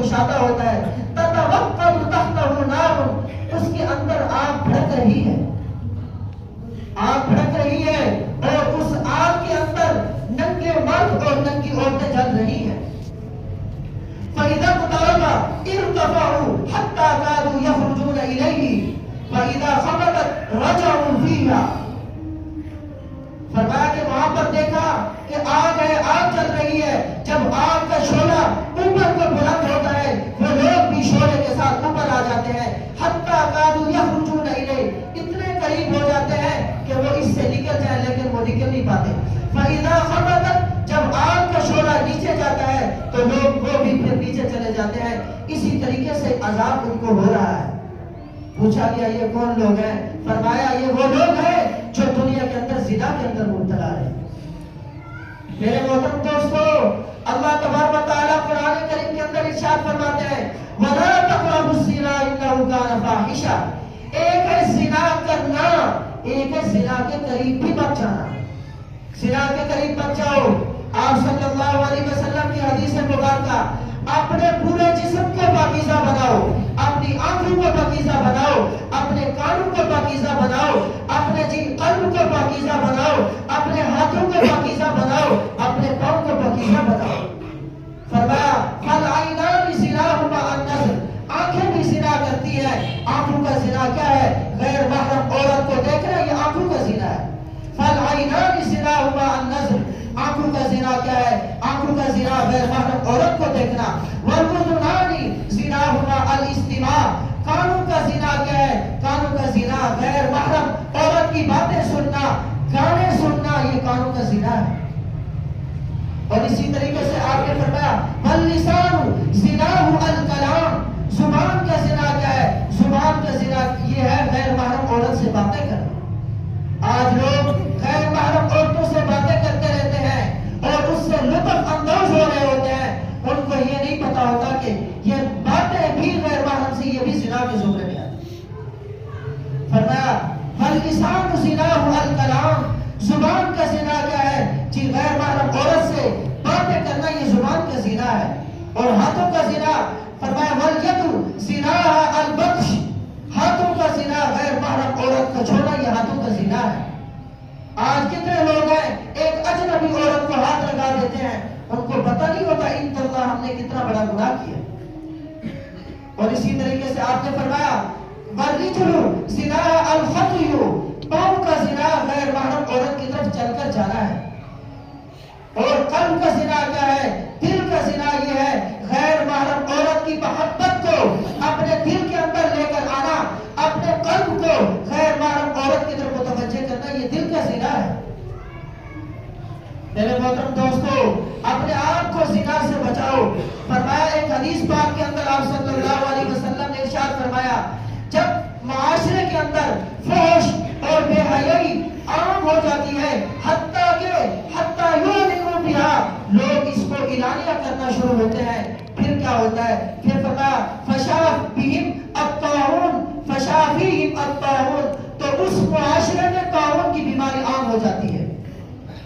کشادہ ہوتا ہے، تتوقد تحتہ نار، اس کے اندر آگ بھڑک رہی ہے، آگ بھڑک رہی ہے، اور اس آگ کے اندر ننگے مرد اور ننگی عورتیں جل رہی ہیں۔ فَإِذَا اقْتَرَبَ ارْتَفَعُوا حَتَّى كَادُوا يَخْرُجُونَ إِلَيْهِ فَإِذَا خَبَتْ رَجَعُوا فِيهَا۔ فرمایا کہ وہاں پر دیکھا کہ آگ ہے، آگ چل رہی ہے، جب آگ کا شعلہ اوپر کو بلند ہوتا ہے وہ لوگ بھی شعلے کے ساتھ اوپر آ جاتے ہیں، حَتَّى كَادُوا يَخْرُجُونَ إِلَيْهِ، اتنے قریب ہو جاتے ہیں کہ وہ اس سے نکل جائیں لیکن وہ نکل نہیں پاتے۔ فَإِذَا خَبَتْ، جب آگ کا شعلہ نیچے جاتا ہے تو لوگ وہ بھی پھر نیچے چلے جاتے ہیں۔ اسی طریقے سے عذاب ان کو ہو رہا ہے۔ پوچھا گیا یہ کون لوگ ہیں؟ فرمایا یہ وہ لوگ ہیں جو دنیا کے اندر زنا کے اندر مبتلا ہے۔ میرے محترم دوستو، اللہ تبارک و تعالیٰ قرآن کریم کے اندر ارشاد فرماتے ہیں وَلَا تَقْرَبُوا الزِّنَا إِنَّهُ كَانَ فَاحِشًا، ایک ہے زنا کرنا، ایک ہے زنا کے قریب بھی مت جانا، زنا کے قریب مت جاؤ۔ آپ صلی اللہ علیہ وسلم کی حدیث مبارکہ، اپنے پورے جسم کو پاکیزہ بناؤ، اپنی آنکھوں کو پاکیزہ بناؤ، اپنے کانوں کو پاکیزہ بناؤ، اپنے قلب کو پاکیزہ بناؤ، اپنے ہاتھوں کو پاکیزہ بناؤ، اپنے پاؤں کو پاکیزہ بناؤ۔ فرمایا فَالْعَيْنَانِ زِنَاهُمَا النَّظْرُ، آنکھیں بھی زنا کرتی ہیں۔ آنکھوں کا زنا کیا ہے؟ غیر محرم عورت کو دیکھنا، یہ آنکھوں کا زنا ہے۔ فَالْعَيْنَانِ زِنَاهُمَا النَّظْرُ، آنکھوں کا زنا کیا ہے؟ آنکھوں کا زنا غیر محرم عورت کو دیکھنا۔ وَالْأُذُنَانِ زِنَاهُمَا الْإِسْتِمَاعُ، کانوں کا زنا کیا ہے؟ کانوں کا زنا غیر محرم عورت کی باتیں سننا، گانے سننا، یہ کانوں کا زنا ہے۔ اور اسی طریقے سے آپ نے فرمایا وَاللِّسَانُ زِنَاهُ الْكَلَامُ، زبان کا زنا کیا ہے؟ زبان کا زنا یہ ہے غیر محرم عورت سے باتیں کرنا۔ آج لوگ غیر محرم عورتوں سے باتیں کرتے رہتے ہیں اور اس سے لطف اندوز ہو رہے ہوتے ہیں، ان کو یہ نہیں پتا ہوتا کہ یہ باتیں بھی غیر محرم سے، یہ بھی زنا کے زمرے میں آتی۔ فرمایا وَاللِّسَانُ زِنَاهُ الْكَلَامُ، زبان کا زنا کیا ہے؟ جی غیر محرم عورت سے باتیں کرنا، یہ زبان کا زنا ہے۔ اور ہاتھوں کا زنا، فرمایا وَالْيَدُ زِنَاهَا الْبَطْشُ، ہاتھوں کا زنا غیر محرم عورت کو چھوڑنا، یہ ہاتھوں کا زنا ہے۔ آج کتنے لوگ ہیں ایک اجنبی عورت کو ہاتھ لگا دیتے ہیں، ان کو پتہ نہیں ہوتا ان اللہ ہم نے کتنا بڑا گناہ کیا۔ اور اسی طریقے سے آپ نے فرمایا وَالرِّجْلُ زِنَاهَا الْخَطْوِ، پاؤں کا زنا غیر محرم عورت کی طرف چل کر جانا ہے۔ اور قلب کا زنا کیا ہے؟ دل کا زنا یہ ہے غیر محرم عورت کی محبت کو اپنے دل کے اندر لے کر آنا، اپنے قلب کو غیر محرم عورت کی طرف متوجہ کرنا، یہ دل کا زنا ہے۔ میرے محترم دوستو، اپنے آپ کو زنا سے بچاؤ۔ فرمایا ایک حدیث پاک کے اندر آپ صلی اللہ علیہ وسلم نے ارشاد فرمایا جب معاشرے کے اندر فحش اور بے حیائی عام ہو جاتی ہے، حتیٰ یعلنوا بہا، لوگ اس کو اعلانیہ کرنا شروع ہوتے ہیں، پھر کیا ہوتا ہے؟ پھر فرمایا فشا بہم الطاعون، تو اس معاشرے میں طاعون کی بیماری عام ہو جاتی ہے،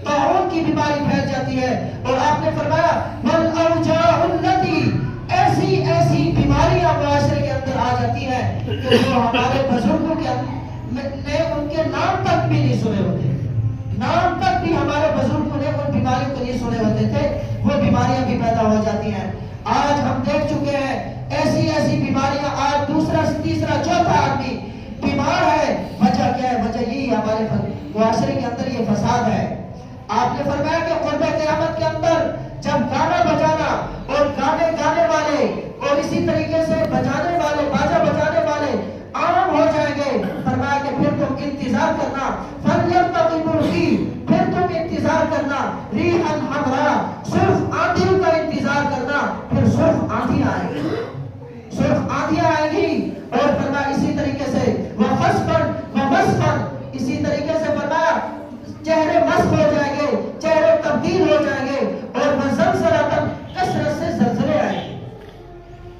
طاعون کی بیماری پھیل جاتی ہے۔ اور آپ نے فرمایا والاوجاع التي، ایسی بیماریاں معاشرے کے اندر آ جاتی ہیں کہ جو ہمارے بزرگوں کے نے ان کے نام تک بھی نہیں سنے ہوتے، نام تک بھی ہمارے بزرگوں نے ان بیماریوں کو نہیں سنے ہوتے تھے، وہ بیماریاں بھی پیدا ہو جاتی ہیں۔ آج ہم دیکھ چکے ہیں ایسی بیماریاں، آج دوسرا تیسرا چوتھا آدمی بیمار ہے، وجہ کیا ہے؟ وجہ یہی ہمارے معاشرے کے اندر یہ فساد ہے۔ آپ نے فرمایا کہ قرب قیامت کے اندر جب گانا بجانا اور گانے والے اور اسی طریقے سے بجانے والے، باجا بجانے والے عام ہو جائیں گے، فرمایا کہ پھر تم انتظار کرنا فَلْيَرْتَقِبُوا فِيهِ، پھر تم انتظار کرنا رِيحًا حَمْرَاءَ، سرخ آندھی کا انتظار کرنا، پھر سرخ آندھی آئے گی، سرخ آندھیاں آئے گی۔ اور فرمایا اسی طریقے سے وَخَسْفًا وَمَسْفًا، اسی طریقے سے فرمایا چہرے مسخ ہو جائیں گے، چہرے تبدیل ہو جائیں گے، اور وَزَلْزَلَةً، کثرت سے زلزلے آئیں گے۔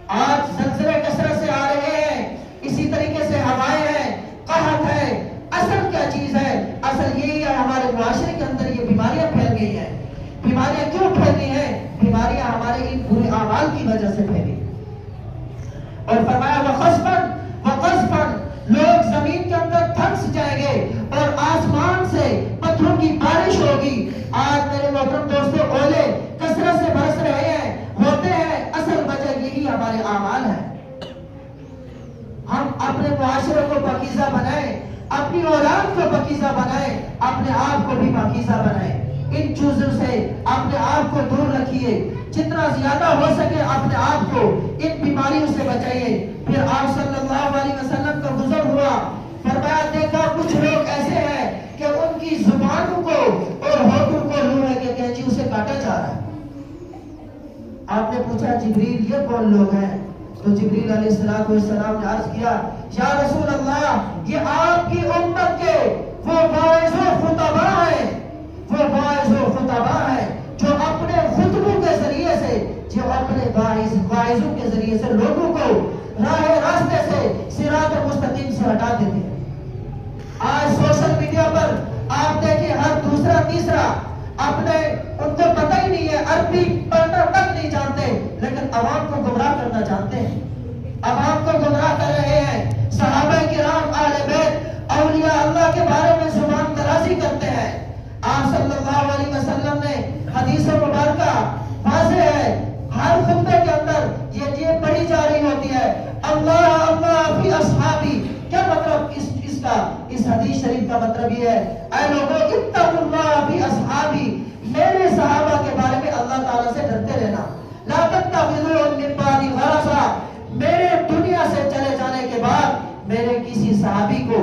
آج زلزلے کثرت سے آ رہے ہیں، اسی طریقے سے ہوائیں ہیں، قحط ہے۔ اصل کیا چیز ہے؟ اصل یہی ہے ہمارے معاشرے کے اندر یہ بیماریاں پھیل گئی ہیں۔ بیماریاں کیوں پھیلی ہیں؟ بیماریاں ہمارے ان برے اعمال کی وجہ سے پھیلی۔ اور فرمایا وقذفن لوگ زمین کے اندر دھنس جائیں گے اور آسمان سے پتھروں کی بارش ہوگی. آج میرے محترم دوستو اولے کثرت سے برس رہے ہیں ہوتے ہیں، اصل وجہ یہی ہمارے اعمال ہیں. ہم اپنے معاشرے کو پاکیزہ بنائیں، اپنی اولاد کو پاکیزہ بنائیں، اپنے آپ کو بھی پاکیزہ بنائیں. ان چیزوں سے اپنے آپ کو دور رکھیے، جتنا زیادہ ہو سکے اپنے آپ کو ان بیماریوں سے بچائیے. پھر آپ صلی اللہ علیہ وسلم کا گزر ہوا، فرمایا دیکھا کچھ لوگ ایسے ہیں کہ ان کی زبانوں کو اور ہونٹوں کو لوہے کے کینچیوں سے کاٹا جا رہا ہے. آپ نے پوچھا جبریل یہ کون لوگ ہیں؟ تو جبریل علیہ السلام نے عرض کیا یا رسول اللہ یہ آپ کی امت کے وہ واعظ و خطباء ہیں، وہ واعظ و خطباء ہیں جو اپنے خطبوں کے ذریعے سے، جو اپنے واعظوں کے ذریعے سے لوگوں کو راہ راستے سے صراط مستقیم سے ہٹا دیتے ہیں. آج سوشل میڈیا پر آپ دیکھیں ہر دوسرا تیسرا اپنے ان کو پتہ ہی نہیں ہے، عربی پڑھنا تک نہیں جانتے، لیکن عوام کو گمراہ کرنا جانتے ہیں، عوام کو گمراہ کر رہے ہیں. صحابہ کرام اہل بیت اولیاء اللہ کے بارے میں زبان درازی کرتے ہیں. آپ صلی اللہ علیہ وسلم نے حدیث مبارکہ واضح ہے، ہر خطبے کے اندر یہ پڑھی جا رہی ہوتی ہے اللہ اللہ فی اصحابی. کیا مطلب اس حدیث شریف کا مطلب یہ ہے اے لوگوں اتقوا اللہ فی اصحابی، میرے صحابہ کے بارے میں اللہ تعالیٰ سے ڈرتے رہنا. لا تتخذوا من بعدی غرضا، میرے دنیا سے چلے جانے کے بعد میرے کسی صحابی کو